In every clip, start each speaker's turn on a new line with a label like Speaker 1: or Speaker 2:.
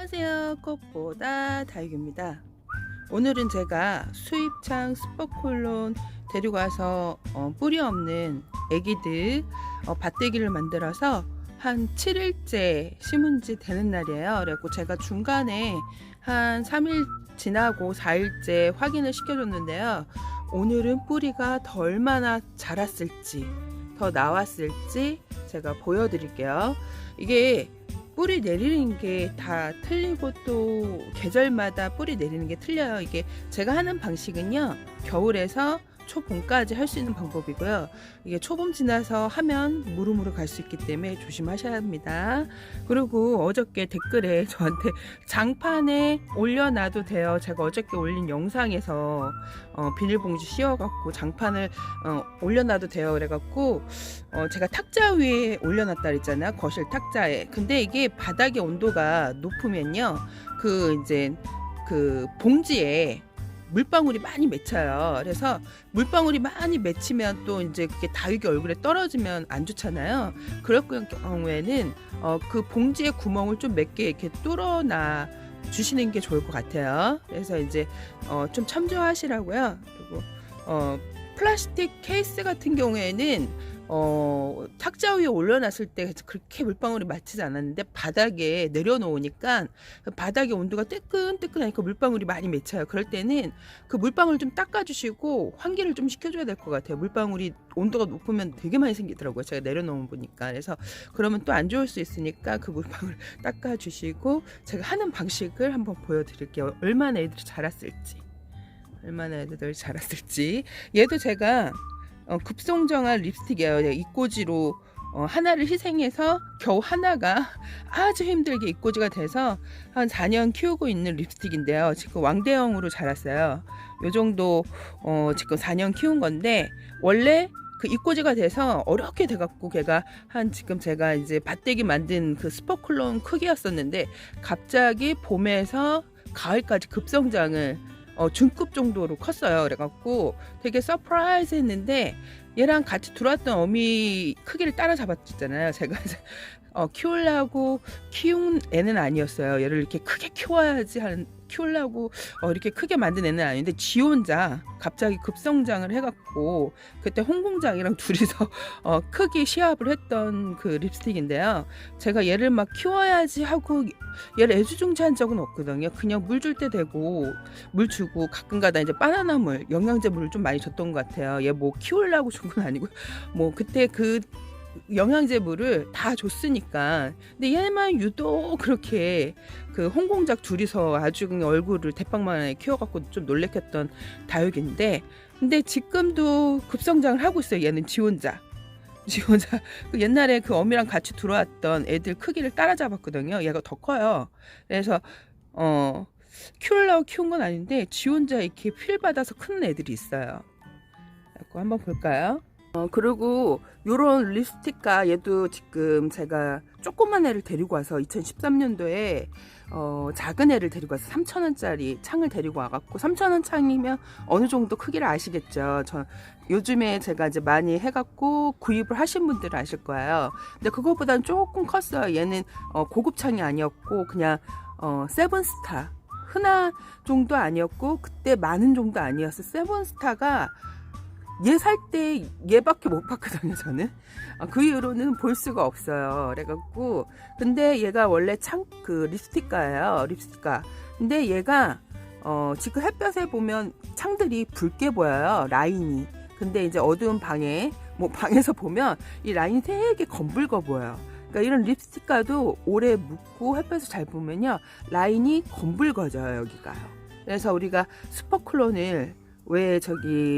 Speaker 1: 안녕하세요. 꽃보다 다육입니다. 오늘은 제가 수입창 스포클론 데리고 와서 뿌리 없는 애기들 밭대기를 만들어서 한 7일째 심은 지 되는 날이에요. 그래갖고 제가 중간에 한 3일 지나고 4일째 확인을 시켜줬는데요. 오늘은 뿌리가 더 얼마나 자랐을지 더 나왔을지 제가 보여드릴게요. 이게 뿌리 내리는 게 다 틀리고 또 계절마다 뿌리 내리는 게 틀려요. 이게 제가 하는 방식은요, 겨울에서 초봄까지 할 수 있는 방법이고요. 이게 초봄 지나서 하면 무르무르 갈 수 있기 때문에 조심하셔야 합니다. 그리고 어저께 댓글에 저한테 장판에 올려놔도 돼요. 제가 어저께 올린 영상에서 비닐봉지 씌워갖고 장판을 올려놔도 돼요. 그래갖고 제가 탁자 위에 올려놨다 그랬잖아요. 거실 탁자에. 근데 이게 바닥의 온도가 높으면요, 그 봉지에 물방울이 많이 맺혀요. 그래서 물방울이 많이 맺히면 또 이제 그게 다육이 얼굴에 떨어지면 안 좋잖아요. 그럴 경우에는 그 봉지의 구멍을 좀 몇 개 이렇게 뚫어놔 주시는 게 좋을 것 같아요. 그래서 이제 좀 참조하시라고요. 그리고 플라스틱 케이스 같은 경우에는 탁자 위에 올려놨을 때 그렇게 물방울이 맞지 않았는데 바닥에 내려놓으니까 바닥의 온도가 뜨끈뜨끈하니까 물방울이 많이 맺혀요. 그럴 때는 그 물방울 좀 닦아주시고 환기를 좀 시켜줘야 될 것 같아요. 물방울이 온도가 높으면 되게 많이 생기더라고요. 제가 내려놓은 보니까. 그래서 그러면 또 안 좋을 수 있으니까 그 물방울 닦아주시고 제가 하는 방식을 한번 보여드릴게요. 얼마나 애들이 자랐을지. 얘도 제가 급성장한 립스틱이에요. 입꼬지로 하나를 희생해서 겨우 하나가 아주 힘들게 입꼬지가 돼서 한 4년 키우고 있는 립스틱인데요. 지금 왕대형으로 자랐어요. 요 정도 지금 4년 키운 건데, 원래 그 입꼬지가 돼서 어렵게 돼갖고 걔가 한 지금 제가 이제 밭대기 만든 그 스포클론 크기였었는데 갑자기 봄에서 가을까지 급성장을 중급 정도로 컸어요. 그래갖고 되게 서프라이즈 했는데, 얘랑 같이 들어왔던 어미 크기를 따라잡았잖아요. 제가 키우려고 키운 애는 아니었어요. 얘를 이렇게 크게 키우려고 이렇게 크게 만든 애는 아닌데, 지 혼자 갑자기 급성장을 해갖고 그때 홍공장이랑 둘이서 크기 시합을 했던 그 립스틱인데요. 제가 얘를 막 키워야지 하고 얘를 애지중지한 적은 없거든요. 그냥 물 줄 때 되고 물 주고 가끔가다 이제 바나나 물, 영양제 물을 좀 많이 줬던 것 같아요. 얘 뭐 키우려고 준 건 아니고 뭐 그때 그 영양제 물을 다 줬으니까. 근데 얘만 유독 그렇게 그 홍공작 둘이서 아주 그냥 얼굴을 대빵만하게 키워갖고 좀 놀래켰던 다육인데, 근데 지금도 급성장을 하고 있어요. 얘는 지 혼자 그 옛날에 그 어미랑 같이 들어왔던 애들 크기를 따라잡았거든요. 얘가 더 커요. 그래서 키우려고 키운 건 아닌데 지 혼자 이렇게 필 받아서 큰 애들이 있어요. 한번 볼까요? 그리고 요런 립스틱과 얘도 지금 제가 조그만 애를 데리고 와서 2013년도에 작은 애를 데리고 와서 3,000원짜리 창을 데리고 와갖고, 3,000원 창이면 어느 정도 크기를 아시겠죠. 요즘에 제가 이제 많이 해갖고 구입을 하신 분들은 아실 거예요. 근데 그거보다는 조금 컸어요. 얘는 고급 창이 아니었고 그냥 세븐스타 흔한 정도 아니었고 그때 많은 정도 아니었어. 세븐스타가 얘 살 때 얘밖에 못 봤거든요. 저는 그 이후로는 볼 수가 없어요. 그래갖고 근데 얘가 원래 그 립스틱가예요. 립스틱가. 근데 얘가 지금 햇볕에 보면 창들이 붉게 보여요. 라인이. 근데 이제 어두운 방에서 보면 이 라인이 되게 검붉어 보여요. 그러니까 이런 립스틱가도 오래 묻고 햇볕을 잘 보면요, 라인이 검붉어져요. 여기가요. 그래서 우리가 스포클론을 왜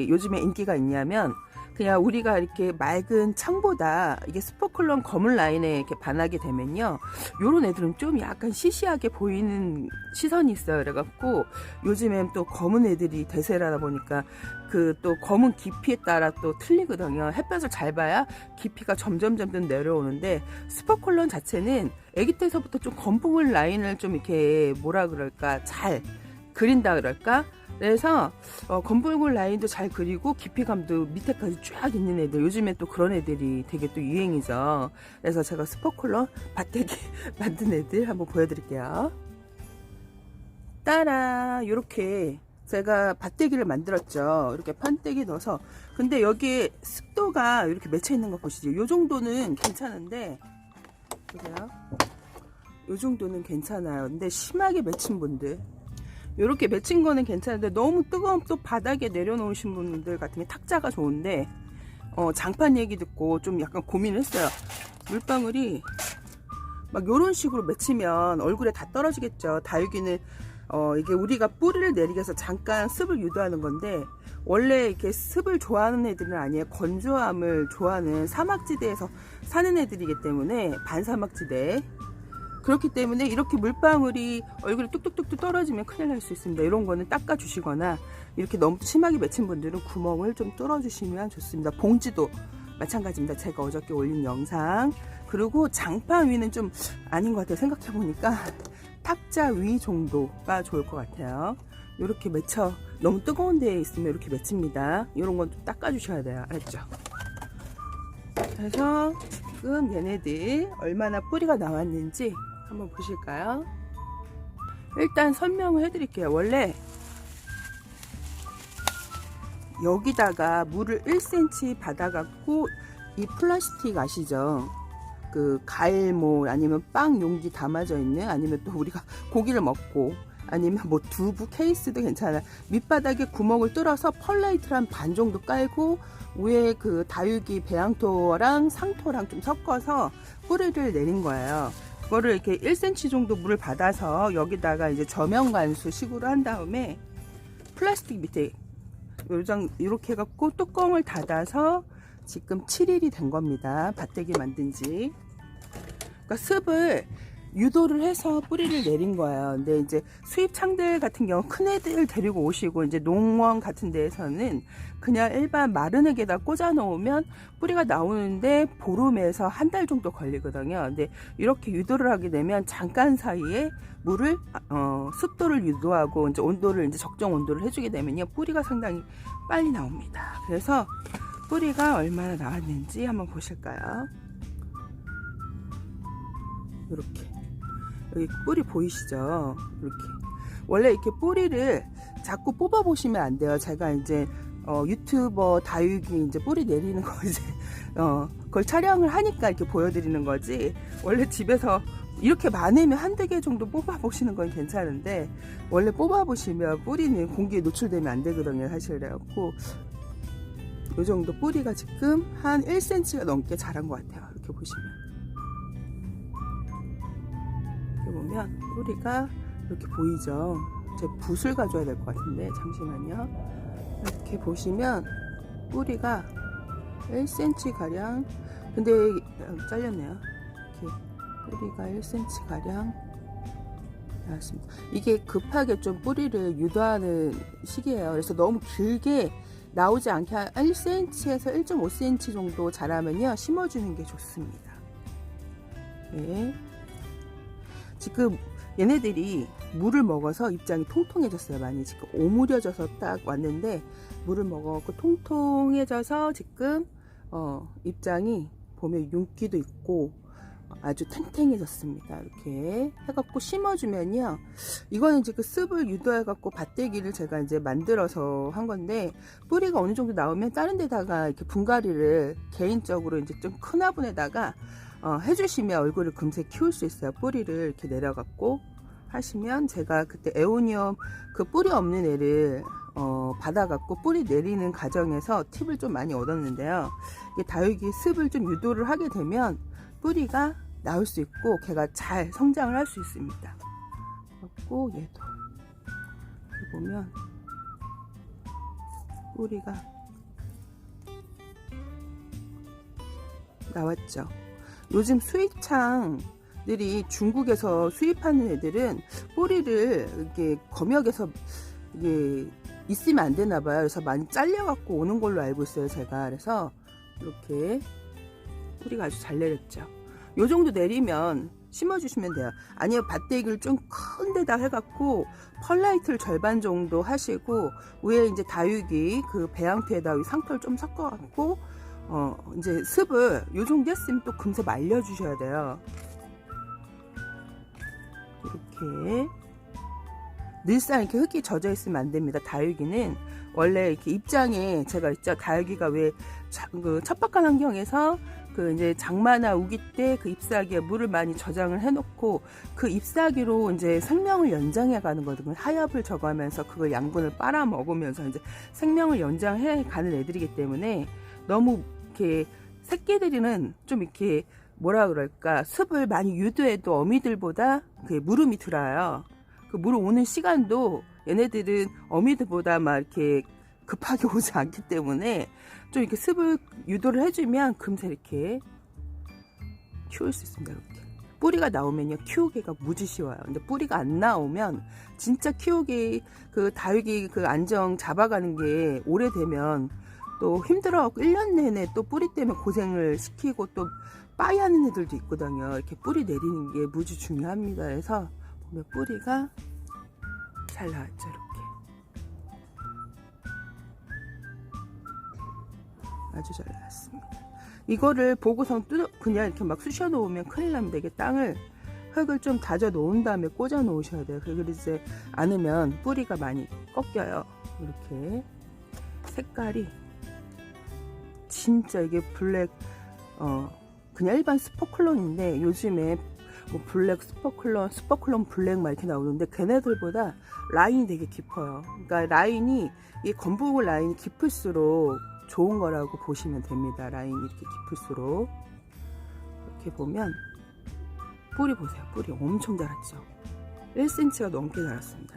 Speaker 1: 요즘에 인기가 있냐면, 그냥 우리가 이렇게 맑은 창보다 이게 스포클론 검은 라인에 이렇게 반하게 되면요, 요런 애들은 좀 약간 시시하게 보이는 시선이 있어요. 그래갖고 요즘엔 또 검은 애들이 대세라다 보니까 그 또 검은 깊이에 따라 또 틀리거든요. 햇볕을 잘 봐야 깊이가 점점 내려오는데, 스포클론 자체는 아기 때서부터 좀 검붉은 라인을 좀 이렇게 뭐라 그럴까, 잘 그린다 그럴까. 그래서 검붉은 라인도 잘 그리고 깊이감도 밑에까지 쫙 있는 애들, 요즘에 또 그런 애들이 되게 또 유행이죠. 그래서 제가 스포클론 밭대기 만든 애들 한번 보여드릴게요. 따라 이렇게 제가 밭대기를 만들었죠. 이렇게 판대기 넣어서. 근데 여기에 습도가 이렇게 맺혀 있는 거 보시죠. 이 정도는 괜찮은데, 보세요. 이 정도는 괜찮아요. 근데 심하게 맺힌 분들, 이렇게 맺힌 거는 괜찮은데 너무 뜨거운 또 바닥에 내려놓으신 분들 같은 게 탁자가 좋은데, 장판 얘기 듣고 좀 약간 고민을 했어요. 물방울이 막 이런 식으로 맺히면 얼굴에 다 떨어지겠죠. 다육이는 이게 우리가 뿌리를 내리기 위해서 잠깐 습을 유도하는 건데, 원래 이렇게 습을 좋아하는 애들은 아니에요. 건조함을 좋아하는 사막지대에서 사는 애들이기 때문에, 반사막지대. 그렇기 때문에 이렇게 물방울이 얼굴에 뚝뚝뚝뚝 떨어지면 큰일 날 수 있습니다. 이런 거는 닦아 주시거나, 이렇게 너무 심하게 맺힌 분들은 구멍을 좀 뚫어 주시면 좋습니다. 봉지도 마찬가지입니다. 제가 어저께 올린 영상. 그리고 장판 위는 좀 아닌 것 같아요. 생각해 보니까 탁자 위 정도가 좋을 것 같아요. 이렇게 맺혀, 너무 뜨거운 데에 있으면 이렇게 맺힙니다. 이런 건 좀 닦아 주셔야 돼요. 알았죠? 그래서 지금 얘네들 얼마나 뿌리가 나왔는지 한번 보실까요? 일단 설명을 해드릴게요. 원래 여기다가 물을 1cm 받아갖고, 이 플라스틱 아시죠? 그 과일모 아니면 빵 용기 담아져 있는, 아니면 또 우리가 고기를 먹고, 아니면 뭐 두부 케이스도 괜찮아요. 밑바닥에 구멍을 뚫어서 펄라이트를 한 반 정도 깔고, 위에 그 다육이 배양토랑 상토랑 좀 섞어서 뿌리를 내린 거예요. 그거를 이렇게 1cm 정도 물을 받아서 여기다가 이제 저면 관수 식으로 한 다음에, 플라스틱 밑에 이렇게 해갖고 뚜껑을 닫아서 지금 7일이 된 겁니다. 밭대기 만든 지. 그러니까 습을 유도를 해서 뿌리를 내린 거예요. 근데 이제 수입창들 같은 경우 큰 애들 데리고 오시고, 이제 농원 같은 데에서는 그냥 일반 마른 액에다 꽂아 놓으면 뿌리가 나오는데 보름에서 한 달 정도 걸리거든요. 근데 이렇게 유도를 하게 되면 잠깐 사이에 물을 습도를 유도하고, 이제 온도를 이제 적정 온도를 해주게 되면요, 뿌리가 상당히 빨리 나옵니다. 그래서 뿌리가 얼마나 나왔는지 한번 보실까요? 이렇게 여기 뿌리 보이시죠? 이렇게 원래 이렇게 뿌리를 자꾸 뽑아 보시면 안 돼요. 제가 이제 유튜버 다육이 이제 뿌리 내리는 거 이제 그걸 촬영을 하니까 이렇게 보여드리는 거지, 원래 집에서 이렇게 많으면 한두 개 정도 뽑아 보시는 건 괜찮은데, 원래 뽑아 보시면 뿌리는 공기에 노출되면 안 되거든요, 사실. 그래갖고 이 정도 뿌리가 지금 한 1cm가 넘게 자란 것 같아요. 이렇게 보시면, 이렇게 보면 뿌리가 이렇게 보이죠? 제 붓을 가져야 될 것 같은데, 잠시만요. 이렇게 보시면 뿌리가 1cm 가량, 근데 잘렸네요. 이렇게 뿌리가 1cm 가량 나왔습니다. 이게 급하게 좀 뿌리를 유도하는 시기예요. 그래서 너무 길게 나오지 않게 한 1cm에서 1.5cm 정도 자라면요, 심어주는 게 좋습니다. 네. 지금 얘네들이 물을 먹어서 입장이 통통해졌어요. 많이 지금 오므려져서 딱 왔는데, 물을 먹어갖고 통통해져서 지금 입장이 보면 윤기도 있고 아주 탱탱해졌습니다. 이렇게 해갖고 심어주면요, 이거는 지금 습을 유도해갖고 밭대기를 제가 이제 만들어서 한 건데, 뿌리가 어느 정도 나오면 다른 데다가 이렇게 분갈이를 개인적으로 이제 좀 큰 화분에다가 해주시면 얼굴을 금세 키울 수 있어요. 뿌리를 이렇게 내려갖고 하시면, 제가 그때 에오니엄 그 뿌리 없는 애를 받아갖고 뿌리 내리는 과정에서 팁을 좀 많이 얻었는데요. 이게 다육이 습을 좀 유도를 하게 되면 뿌리가 나올 수 있고 걔가 잘 성장을 할 수 있습니다. 그리고 얘도 여기 보면 뿌리가 나왔죠. 요즘 수입창들이 중국에서 수입하는 애들은 뿌리를 이렇게 검역해서 이게 있으면 안 되나 봐요. 그래서 많이 잘려 갖고 오는 걸로 알고 있어요, 제가. 그래서 이렇게 뿌리가 아주 잘 내렸죠. 요 정도 내리면 심어주시면 돼요. 아니면 밭대기를 좀 큰 데다 해갖고 펄라이트를 절반 정도 하시고, 위에 이제 다육이 그 배양토에다 상토를 좀 섞어갖고 이제 습을 요 정도 했으면 또 금세 말려주셔야 돼요. 이렇게 늘상 이렇게 흙이 젖어 있으면 안 됩니다. 다육이는 원래 이렇게 입장에 제가 있죠. 다육이가 왜 그 척박한 환경에서 그 이제 장마나 우기 때 그 잎사귀에 물을 많이 저장을 해놓고 그 잎사귀로 이제 생명을 연장해 가는 거거든요. 하엽을 저감하면서 그걸 양분을 빨아 먹으면서 이제 생명을 연장해 가는 애들이기 때문에 너무 이렇게 새끼들이는 좀 이렇게 뭐라 그럴까 습을 많이 유도해도 어미들보다 그 물음이 들어요. 그 물 오는 시간도 얘네들은 어미들보다 막 이렇게 급하게 오지 않기 때문에 좀 이렇게 습을 유도를 해주면 금세 이렇게 키울 수 있습니다. 이렇게 뿌리가 나오면요 키우기가 무지 쉬워요. 근데 뿌리가 안 나오면 진짜 키우기 그 다육이 그 안정 잡아가는 게 오래되면 또 힘들어갖고 1년 내내 또 뿌리 때문에 고생을 시키고 또 빠이 하는 애들도 있거든요. 이렇게 뿌리 내리는 게 무지 중요합니다. 그래서 보면 뿌리가 잘 나왔죠. 이렇게 아주 잘 나왔습니다. 이거를 보고서 그냥 이렇게 막 쑤셔 놓으면 큰일 납니다. 이게 땅을 흙을 좀 다져 놓은 다음에 꽂아 놓으셔야 돼요. 그러지 않으면 뿌리가 많이 꺾여요. 이렇게 색깔이 진짜 이게 블랙 그냥 일반 스포클론인데 요즘에 뭐 블랙 스포클론 블랙 막 이렇게 나오는데 걔네들보다 라인이 되게 깊어요. 그러니까 라인이 이 건부 라인이 깊을수록 좋은 거라고 보시면 됩니다. 라인이 이렇게 깊을수록 이렇게 보면 뿌리 보세요. 뿌리 엄청 자랐죠. 1cm가 넘게 자랐습니다.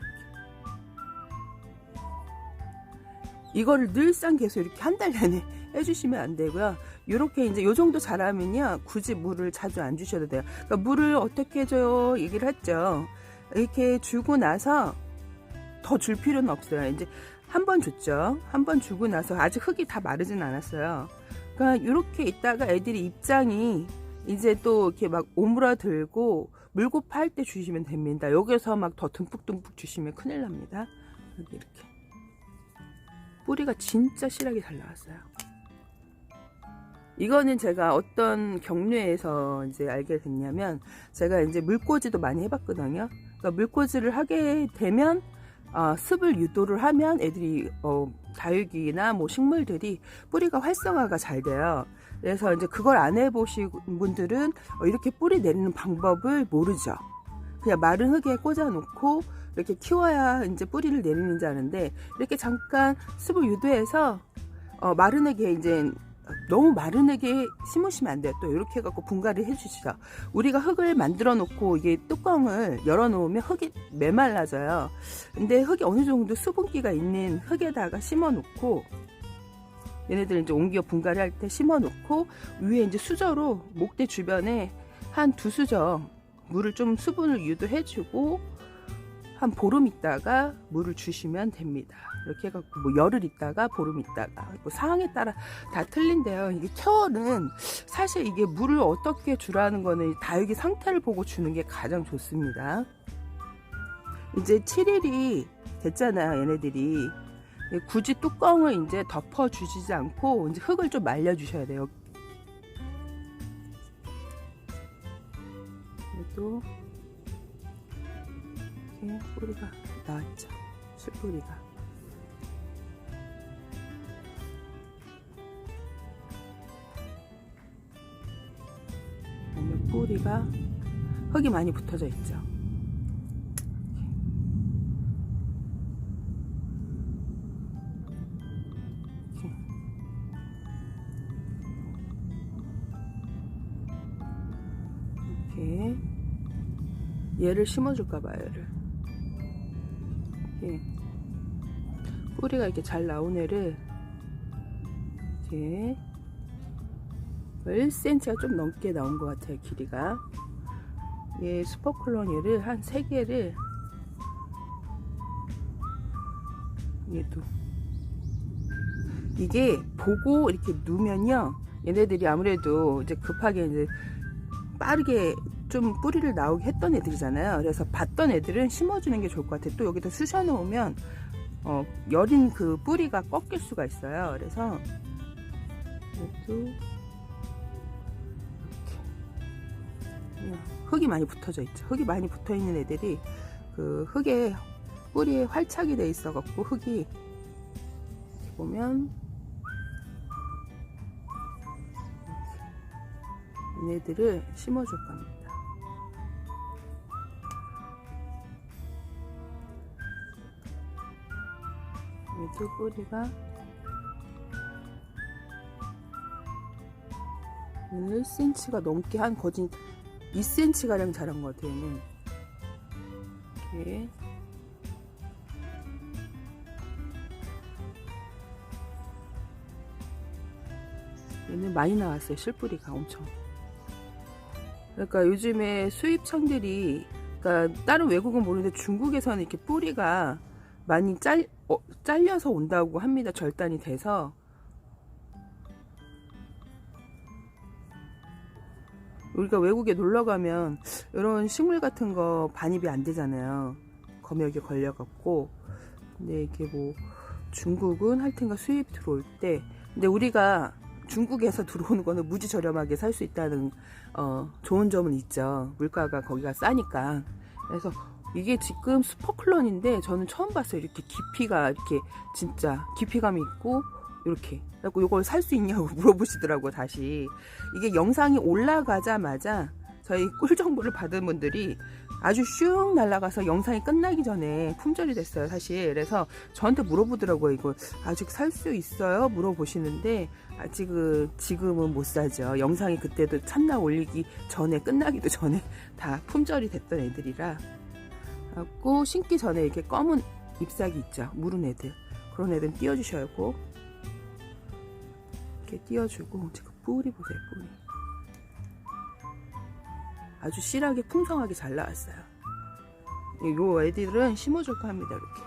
Speaker 1: 이거를 늘상 계속 이렇게 한 달 내내 해주시면 안 되고요. 이렇게 이제 요 정도 자라면요 굳이 물을 자주 안 주셔도 돼요. 그러니까 물을 어떻게 줘요 얘기를 했죠. 이렇게 주고 나서 더 줄 필요는 없어요. 이제 한 번 줬죠. 한 번 주고 나서 아직 흙이 다 마르진 않았어요. 그러니까 이렇게 있다가 애들이 입장이 이제 또 이렇게 막 오므라들고 물고 팔 때 주시면 됩니다. 여기서 막 더 듬뿍듬뿍 주시면 큰일 납니다. 여기 이렇게 뿌리가 진짜 실하게 잘 나왔어요. 이거는 제가 어떤 경로에서 이제 알게 됐냐면 제가 이제 물꽂이도 많이 해봤거든요. 그러니까 물꽂이를 하게 되면 습을 유도를 하면 애들이 다육이나 뭐 식물들이 뿌리가 활성화가 잘 돼요. 그래서 이제 그걸 안 해보신 분들은 이렇게 뿌리 내리는 방법을 모르죠. 그냥 마른 흙에 꽂아 놓고 이렇게 키워야 이제 뿌리를 내리는지 아는데 이렇게 잠깐 습을 유도해서 마른 흙에 이제 너무 마른 흙에 심으시면 안 돼요. 또 이렇게 해갖고 분갈이 해주시죠. 우리가 흙을 만들어 놓고 이게 뚜껑을 열어 놓으면 흙이 메말라져요. 근데 흙이 어느 정도 수분기가 있는 흙에다가 심어 놓고 얘네들 이제 옮겨 분갈이 할 때 심어 놓고 위에 이제 수저로 목대 주변에 한 2수저 물을 좀 수분을 유도해 주고 한 보름 있다가 물을 주시면 됩니다. 이렇게 해갖고 뭐 열흘 있다가 보름 있다가 뭐 상황에 따라 다 틀린데요. 이게 케어는 사실 이게 물을 어떻게 주라는 거는 다육이 상태를 보고 주는 게 가장 좋습니다. 이제 7일이 됐잖아요. 얘네들이 굳이 뚜껑을 이제 덮어 주시지 않고 이제 흙을 좀 말려 주셔야 돼요. 그래도 이렇게 뿌리가 나왔죠. 실뿌리가. 뿌리가 흙이 많이 붙어져 있죠. 이렇게 얘를 심어줄까봐요. 얘를 이렇게 뿌리가 이렇게 잘 나온 애를 이렇게 1cm가 좀 넘게 나온 것 같아요. 길이가. 얘 스포클론 얘를 한 3개를 얘도 이게 보고 이렇게 누면요 얘네들이 아무래도 이제 급하게 이제 빠르게 좀 뿌리를 나오게 했던 애들이잖아요. 그래서 봤던 애들은 심어주는 게 좋을 것 같아요. 또 여기다 쑤셔 놓으면 여린 그 뿌리가 꺾일 수가 있어요. 그래서 얘도 흙이 많이 붙어져 있죠. 흙이 많이 붙어 있는 애들이 그 흙에 뿌리에 활착이 돼 있어 갖고 흙이 이렇게 보면 얘네들을 심어줄 겁니다. 얘도 뿌리가 1cm가 넘게 한 거진 2cm 가량 자란 것 같아요. 얘는 이렇게 얘는 많이 나왔어요. 실뿌리가 엄청. 그러니까 요즘에 수입청들이, 그러니까 다른 외국은 모르는데 중국에서는 이렇게 뿌리가 많이 잘려서 온다고 합니다. 절단이 돼서. 우리가 외국에 놀러 가면 이런 식물 같은 거 반입이 안 되잖아요. 검역에 걸려갖고. 근데 이게 뭐 중국은 하여튼가 수입 들어올 때, 근데 우리가 중국에서 들어오는 거는 무지 저렴하게 살 수 있다는 좋은 점은 있죠. 물가가 거기가 싸니까. 그래서 이게 지금 슈퍼클론인데 저는 처음 봤어요. 이렇게 깊이가 이렇게 진짜 깊이감이 있고 이렇게. 그래서 이걸 살 수 있냐고 물어보시더라고요. 다시. 이게 영상이 올라가자마자 저희 꿀 정보를 받은 분들이 아주 슝 날아가서 영상이 끝나기 전에 품절이 됐어요. 사실. 그래서 저한테 물어보더라고요. 이거 아직 살 수 있어요? 물어보시는데 지금은 못 사죠. 영상이 그때도 참나 올리기 전에, 끝나기도 전에 다 품절이 됐던 애들이라. 그래갖고 심기 전에 이렇게 검은 잎사귀 있죠. 무른 애들. 그런 애들은 띄워주셔야 하고, 이렇게 띄워주고. 지금 뿌리 보세요. 뿌리 아주 실하게 풍성하게 잘 나왔어요. 요 애들은 심어줄까 합니다. 이렇게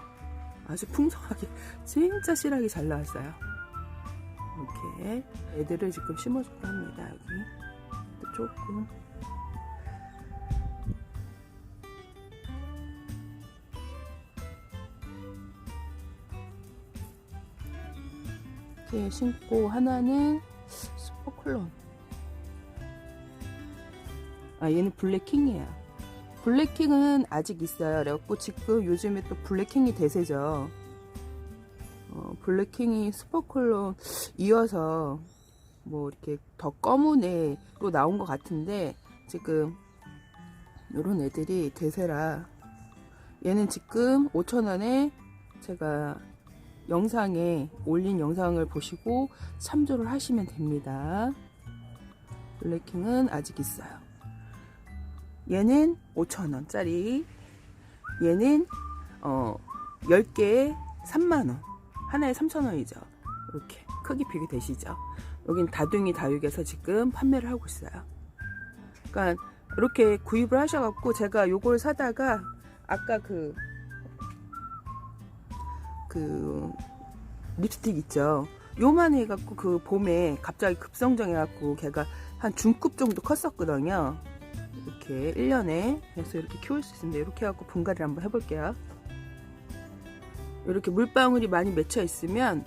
Speaker 1: 아주 풍성하게 진짜 실하게 잘 나왔어요. 이렇게 애들을 지금 심어줄까 합니다. 여기 또 조금. 이렇게 심고, 하나는 슈퍼클론. 얘는 블랙킹이에요. 블랙킹은 아직 있어요. 그래갖고 지금 요즘에 또 블랙킹이 대세죠. 블랙킹이 슈퍼클론 이어서 뭐 이렇게 더 검은 애로 나온 것 같은데, 지금 요런 애들이 대세라. 얘는 지금 5,000원에 제가 영상에 올린 영상을 보시고 참조를 하시면 됩니다. 블랙킹은 아직 있어요. 얘는 5,000원짜리, 얘는 10개에 3만원, 하나에 3,000원이죠. 이렇게 크기 비교되시죠. 여긴 다둥이 다육에서 지금 판매를 하고 있어요. 그러니까 이렇게 구입을 하셔갖고, 제가 요걸 사다가 아까 그 립스틱 있죠. 요만 해갖고 그 봄에 갑자기 급성장해갖고 걔가 한 중급 정도 컸었거든요. 이렇게 1년에 그래서 이렇게 키울 수 있는데, 이렇게 해갖고 분갈이를 한번 해볼게요. 이렇게 물방울이 많이 맺혀 있으면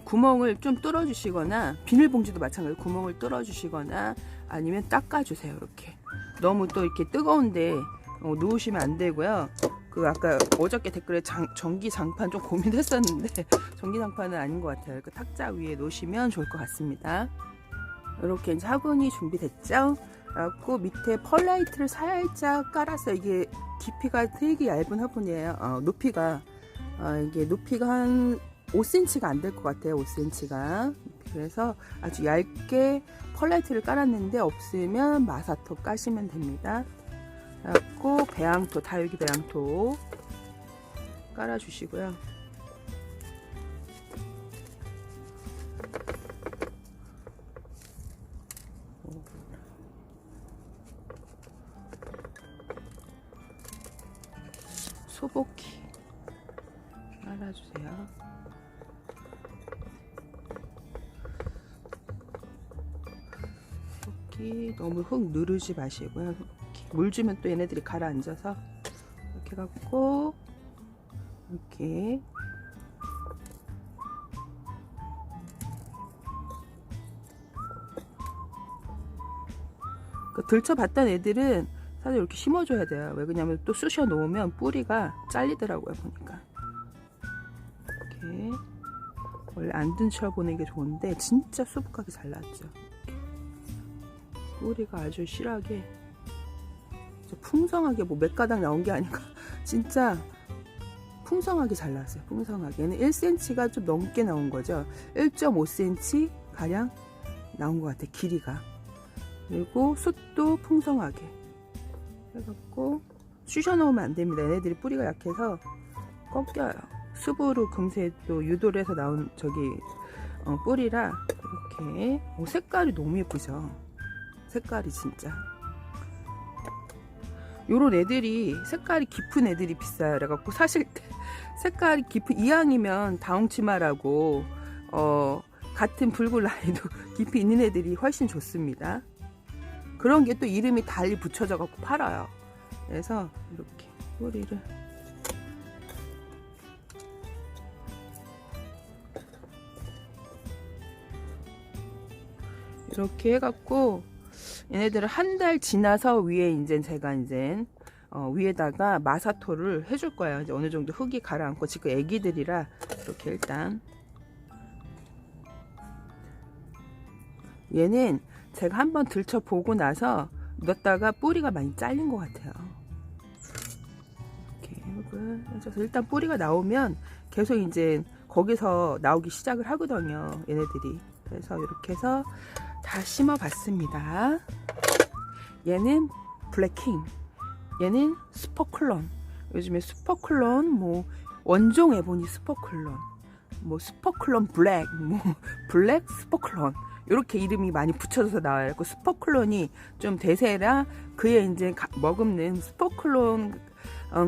Speaker 1: 구멍을 좀 뚫어 주시거나, 비닐봉지도 마찬가지로 구멍을 뚫어 주시거나, 아니면 닦아 주세요. 이렇게 너무 또 이렇게 뜨거운데 놓으시면 안 되고요. 그 아까 어저께 댓글에 전기 장판 좀 고민했었는데 전기 장판은 아닌 것 같아요. 그 탁자 위에 놓으시면 좋을 것 같습니다. 이렇게 이제 화분이 준비됐죠. 그래갖고 밑에 펄라이트를 살짝 깔았어요. 이게 깊이가 되게 얇은 화분이에요. 높이가 이게 높이가 한 5cm가 안 될 것 같아요. 5cm가. 그래서 아주 얇게 펄라이트를 깔았는데, 없으면 마사토 까시면 됩니다. 그래갖고 배양토, 다육이 배양토 깔아주시고요. 소복기 깔아주세요. 소복기 너무 흙 누르지 마시고요. 물 주면 또 얘네들이 가라앉아서 이렇게 갖고 이렇게 들쳐봤던 애들은 사실 이렇게 심어줘야 돼요. 왜 그러냐면 또 쑤셔 놓으면 뿌리가 잘리더라고요, 보니까. 이렇게 원래 안 든 철 보는 게 좋은데 진짜 수북하게 잘 나왔죠. 뿌리가 아주 실하게 풍성하게 뭐 몇 가닥 나온 게 아니고 진짜 풍성하게 잘 나왔어요. 풍성하게. 얘는 1cm가 좀 넘게 나온 거죠. 1.5cm 가량 나온 것 같아요, 길이가. 그리고 숯도 풍성하게 해갖고 쑤셔 넣으면 안 됩니다. 얘네들이 뿌리가 약해서 꺾여요. 습으로 금세 또 유도를 해서 나온 뿌리라. 이렇게 색깔이 너무 예쁘죠. 색깔이 진짜 요런 애들이 색깔이 깊은 애들이 비싸요. 그래갖고 사실 색깔이 깊은 이왕이면 다홍치마라고 같은 붉은 라인도 깊이 있는 애들이 훨씬 좋습니다. 그런 게 또 이름이 달리 붙여져 갖고 팔아요. 그래서 이렇게 뿌리를 이렇게 해갖고 얘네들은 한 달 지나서 위에 이제 제가 이제 위에다가 마사토를 해줄 거예요. 이제 어느 정도 흙이 가라앉고 지금 애기들이라 이렇게 일단 얘는 제가 한번 들춰보고 나서 넣었다가 뿌리가 많이 잘린 것 같아요. 이렇게 해서 일단 뿌리가 나오면 계속 이제 거기서 나오기 시작을 하거든요, 얘네들이. 그래서 이렇게 해서 다 심어 봤습니다. 얘는 블랙킹, 얘는 스퍼클론. 요즘에 스퍼클론, 뭐 원종 에보니 스퍼클론, 뭐 스퍼클론 블랙, 뭐 블랙 스퍼클론, 이렇게 이름이 많이 붙여져서 나와요. 그 스퍼클론이 좀 대세라 그에 이제 머금는 스퍼클론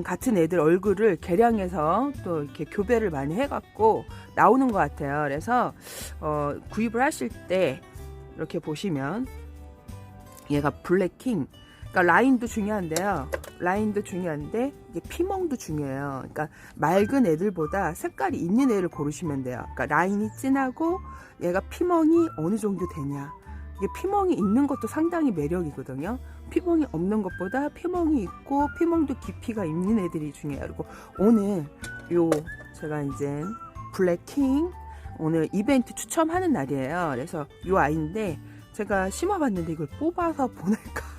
Speaker 1: 같은 애들 얼굴을 개량해서 또 이렇게 교배를 많이 해갖고 나오는 것 같아요. 그래서 구입을 하실 때 이렇게 보시면 얘가 블랙킹, 그러니까 라인도 중요한데요. 라인도 중요한데 이게 피멍도 중요해요. 그러니까 맑은 애들보다 색깔이 있는 애를 고르시면 돼요. 그러니까 라인이 진하고 얘가 피멍이 어느 정도 되냐. 이게 피멍이 있는 것도 상당히 매력이거든요. 피멍이 없는 것보다 피멍이 있고 피멍도 깊이가 있는 애들이 중요해요. 그리고 오늘 제가 이제 블랙킹 오늘 이벤트 추첨하는 날이에요. 그래서 요 아이인데 제가 심어봤는데 이걸 뽑아서 보낼까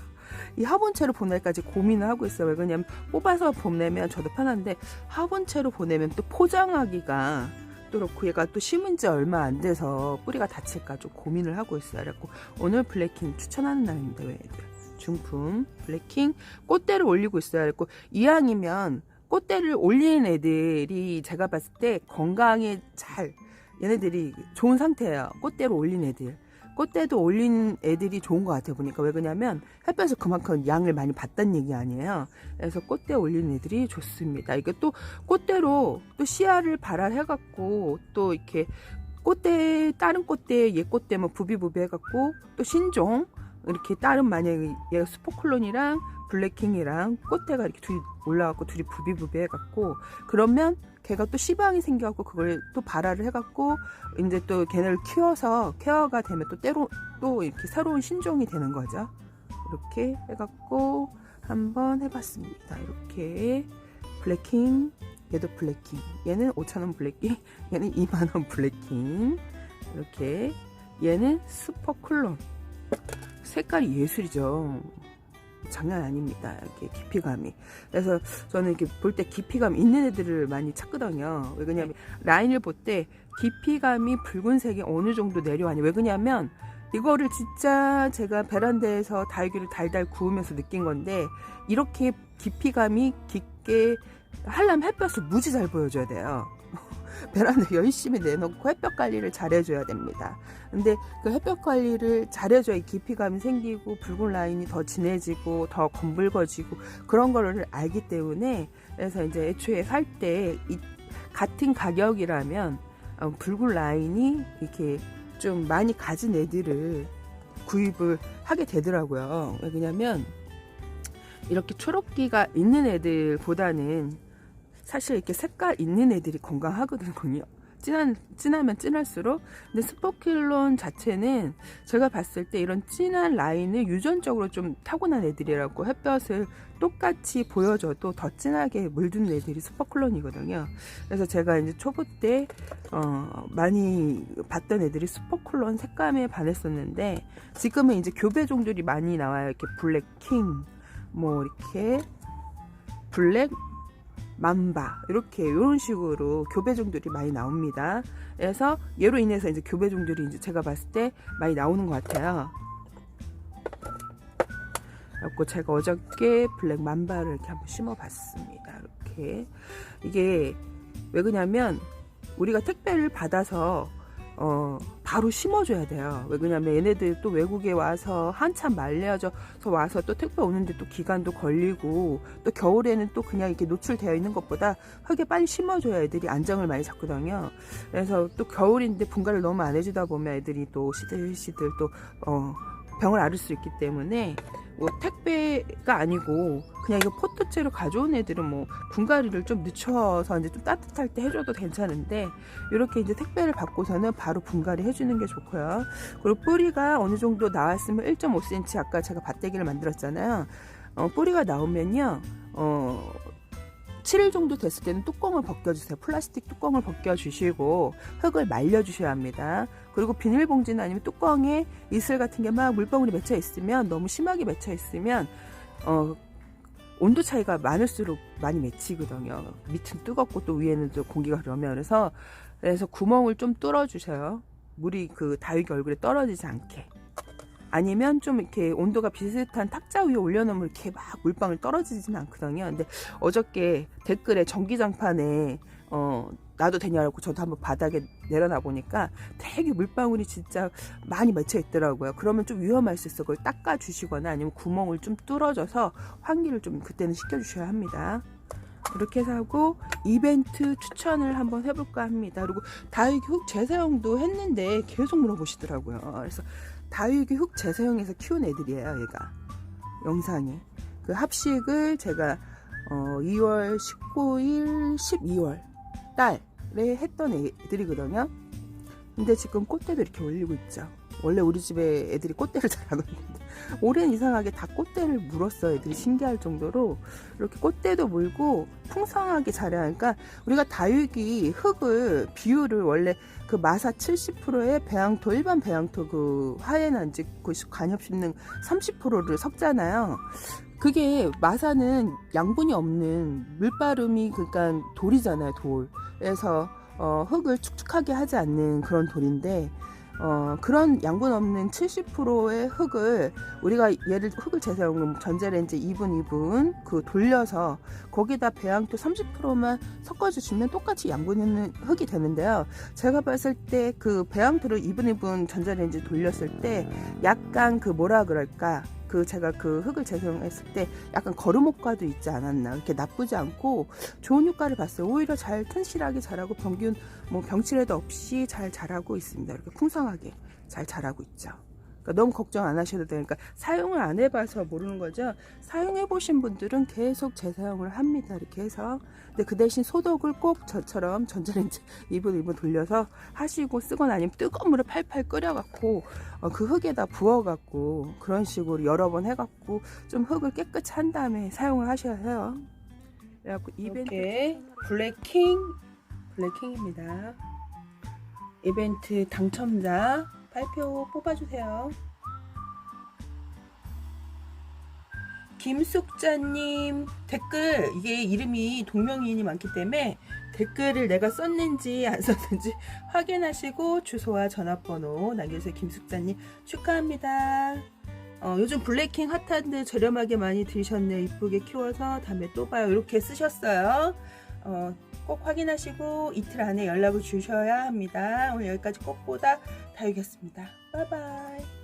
Speaker 1: 이 화분채로 보낼까지 고민을 하고 있어요. 왜 그러냐면 뽑아서 보내면 저도 편한데 화분채로 보내면 또 포장하기가 또 그렇고 얘가 또 심은 지 얼마 안 돼서 뿌리가 다칠까 좀 고민을 하고 있어요. 그래서 오늘 블랙킹 추천하는 날입니다. 왜 중품 블랙킹 꽃대를 올리고 있어요. 그래서 이왕이면 꽃대를 올리는 애들이 제가 봤을 때 건강에 잘 얘네들이 좋은 상태예요. 꽃대를 올린 애들. 꽃대도 올린 애들이 좋은 것 같아요. 보니까. 왜 그러냐면 햇볕을 그만큼 양을 많이 받다는 얘기 아니에요. 그래서 꽃대 올린 애들이 좋습니다. 이게 또 꽃대로 또 씨알을 발화해갖고 또 이렇게 꽃대, 다른 꽃대, 얘 꽃대 뭐 부비부비 해갖고 또 신종 이렇게 다른 만약에 얘가 스포클론이랑 블랙킹이랑 꽃대가 이렇게 둘이 올라갖고 둘이 부비부비 해갖고 그러면 걔가 또 씨방이 생겨갖고 그걸 또 발화를 해갖고 이제 또 걔네를 키워서 케어가 되면 또 때로 또 이렇게 새로운 신종이 되는 거죠. 이렇게 해갖고 한번 해봤습니다. 이렇게 블랙킹, 얘도 블랙킹, 얘는 5,000원 블랙킹, 얘는 20,000원 블랙킹, 이렇게 얘는 스퍼클론. 색깔이 예술이죠. 장난 아닙니다. 이렇게 깊이감이. 그래서 저는 이렇게 볼 때 깊이감 있는 애들을 많이 찾거든요. 왜 그러냐면 라인을 볼 때 깊이감이 붉은색이 어느 정도 내려와요. 왜 그러냐면 이거를 진짜 제가 베란다에서 다육이를 달달 구우면서 느낀 건데 이렇게 깊이감이 깊게 하려면 햇볕을 무지 잘 보여줘야 돼요. 베란다 열심히 내놓고 햇볕 관리를 잘 해줘야 됩니다. 근데 그 햇볕 관리를 잘 해줘야 깊이감이 생기고 붉은 라인이 더 진해지고 더 검붉어지고 그런 거를 알기 때문에 그래서 이제 애초에 살 때 같은 가격이라면 붉은 라인이 이렇게 좀 많이 가진 애들을 구입을 하게 되더라고요. 왜냐면 이렇게 초록기가 있는 애들보다는 사실 이렇게 색깔 있는 애들이 건강하거든요. 진하면 진할수록. 근데 스포킬론 자체는 제가 봤을 때 이런 진한 라인을 유전적으로 좀 타고난 애들이라고, 햇볕을 똑같이 보여줘도 더 진하게 물든 애들이 스포클론이거든요. 그래서 제가 이제 초보 때 많이 봤던 애들이 스포클론 색감에 반했었는데, 지금은 이제 교배종들이 많이 나와요. 이렇게 블랙킹, 뭐 이렇게 블랙 맘바, 이렇게 이런 식으로 교배종들이 많이 나옵니다. 그래서 얘로 인해서 이제 교배종들이 이제 제가 봤을 때 많이 나오는 것 같아요. 그래서 제가 어저께 블랙 맘바를 이렇게 한번 심어봤습니다. 이렇게. 이게 왜 그러냐면 우리가 택배를 받아서 바로 심어줘야 돼요. 왜 그러냐면 얘네들 또 외국에 와서 한참 말려져서 와서 또 택배 오는데 또 기간도 걸리고, 또 겨울에는 또 그냥 이렇게 노출되어 있는 것보다 흙에 빨리 심어줘야 애들이 안정을 많이 잡거든요. 그래서 또 겨울인데 분갈이를 너무 안 해주다 보면 애들이 또 시들시들 또 병을 앓을 수 있기 때문에, 뭐 택배가 아니고 그냥 이거 포트째로 가져온 애들은 뭐 분갈이를 좀 늦춰서 이제 좀 따뜻할 때 해줘도 괜찮은데, 이렇게 이제 택배를 받고서는 바로 분갈이 해주는 게 좋고요. 그리고 뿌리가 어느 정도 나왔으면 1.5cm, 아까 제가 밭대기를 만들었잖아요. 뿌리가 나오면요, 7일 정도 됐을 때는 뚜껑을 벗겨주세요. 플라스틱 뚜껑을 벗겨주시고 흙을 말려주셔야 합니다. 그리고 비닐봉지나 아니면 뚜껑에 이슬 같은 게 막 물방울이 맺혀 있으면, 너무 심하게 맺혀 있으면 온도 차이가 많을수록 많이 맺히거든요. 밑은 뜨겁고 또 위에는 또 공기가 흐르면. 그래서 구멍을 좀 뚫어 주셔요. 물이 그 다육이 얼굴에 떨어지지 않게. 아니면 좀 이렇게 온도가 비슷한 탁자 위에 올려놓으면 이렇게 막 물방울 떨어지진 않거든요. 근데 어저께 댓글에 전기장판에 놔도 되냐고 저도 한번 바닥에 내려놔 보니까 되게 물방울이 진짜 많이 맺혀 있더라고요. 그러면 좀 위험할 수 있어. 그걸 닦아 주시거나 아니면 구멍을 좀 뚫어줘서 환기를 좀 그때는 시켜 주셔야 합니다. 이렇게 해서 하고 이벤트 추천을 한번 해볼까 합니다. 그리고 다육이 흙 재사용도 했는데 계속 물어보시더라고요. 그래서 다육이 흙 재사용해서 키운 애들이에요. 얘가 영상에 그 합식을 제가 2월 19일 12월 달에 했던 애들이거든요. 근데 지금 꽃대도 이렇게 올리고 있죠. 원래 우리 집에 애들이 꽃대를 잘 안 올리는데 올해는 이상하게 다 꽃대를 물었어. 애들이 신기할 정도로 이렇게 꽃대도 물고 풍성하게 자라요. 그러니까 우리가 다육이 흙을 비율을 원래 그 마사 70%에 배양토, 일반 배양토 그 하얘난지 그 관엽 심는 30%를 섞잖아요. 그게 마사는 양분이 없는 물바름이, 그러니까 돌이잖아요, 돌. 그래서 흙을 축축하게 하지 않는 그런 돌인데, 그런 양분 없는 70%의 흙을 우리가 얘를 흙을 재사용하면 전자레인지 2분 그 돌려서 거기다 배양토 30%만 섞어주시면 똑같이 양분 있는 흙이 되는데요. 제가 봤을 때 그 배양토를 2분 전자레인지 돌렸을 때 약간 그 뭐라 그럴까, 그 제가 그 흙을 재사용했을 때 약간 거름효과도 있지 않았나. 이렇게 나쁘지 않고 좋은 효과를 봤어요. 오히려 잘 튼실하게 자라고 병균 뭐 병치레도 없이 잘 자라고 있습니다. 이렇게 풍성하게 잘 자라고 있죠. 그러니까 너무 걱정 안 하셔도 되니까, 사용을 안 해봐서 모르는 거죠. 사용해 보신 분들은 계속 재사용을 합니다. 이렇게 해서. 근데 그 대신 소독을 꼭 저처럼 전자레인지 2분 돌려서 하시고, 쓰거나 아니면 뜨거운 물을 팔팔 끓여갖고 그 흙에다 부어갖고 그런 식으로 여러 번 해갖고 좀 흙을 깨끗이 한 다음에 사용을 하셔야 해요. 그래갖고 이벤트 블랙킹입니다. 이벤트 당첨자 발표 뽑아주세요. 김숙자님 댓글, 이게 이름이 동명이인이 많기 때문에 댓글을 내가 썼는지 안 썼는지 확인하시고 주소와 전화번호 남겨주세요. 김숙자님 축하합니다. 요즘 블랙킹 핫한데 저렴하게 많이 들으셨네요. 이쁘게 키워서 다음에 또 봐요. 이렇게 쓰셨어요. 꼭 확인하시고 이틀 안에 연락을 주셔야 합니다. 오늘 여기까지 꽃보다 다육이었습니다. 바이바이.